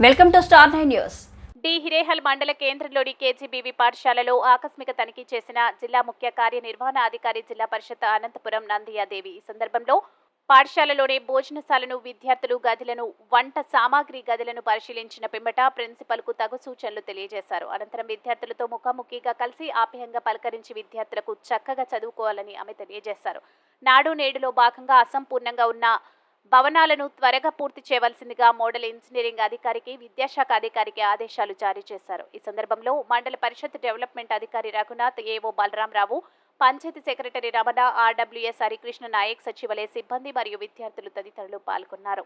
Welcome to star 9 news. D Hirehal మండల కేంద్రంలోని KGBV పాఠశాలలో ఆకస్మిక తనిఖీ చేసిన జిల్లా ముఖ్య కార్యనిర్వహణాధికారి జిల్లా పరిషత్ అనంతపురం నందియాదేవి. ఈ సందర్భంలో పాఠశాలలోని భోజనశాలను, విద్యార్థులు గదులను, వంట సామాగ్రి గదులను పరిశీలించిన పిమ్మట ప్రిన్సిపల్ కు తగు సూచనలు తెలియజేశారు. అనంతరం విద్యార్థులతో ముఖాముఖిగా కలిసి ఆప్యాయంగా పలకరించి విద్యార్థులకు చక్కగా చదువుకోవాలని ఆమె తెలియజేశారు. నాడు నేడులో భాగంగా అసంపూర్ణంగా ఉన్న భవనాలను త్వరగా పూర్తి చేయవలసిందిగా మోడల్ ఇంజనీరింగ్ అధికారికి, విద్యాశాఖ అధికారికి ఆదేశాలు జారీ చేశారు. ఈ సందర్భంలో మండల పరిషత్ డెవలప్మెంట్ అధికారి Raghunath, AO Balaramarao, panchayat secretary Ramana, RWS Harikrishna Naik, సచివాలయ సిబ్బంది మరియు విద్యార్థులు తదితరులు పాల్గొన్నారు.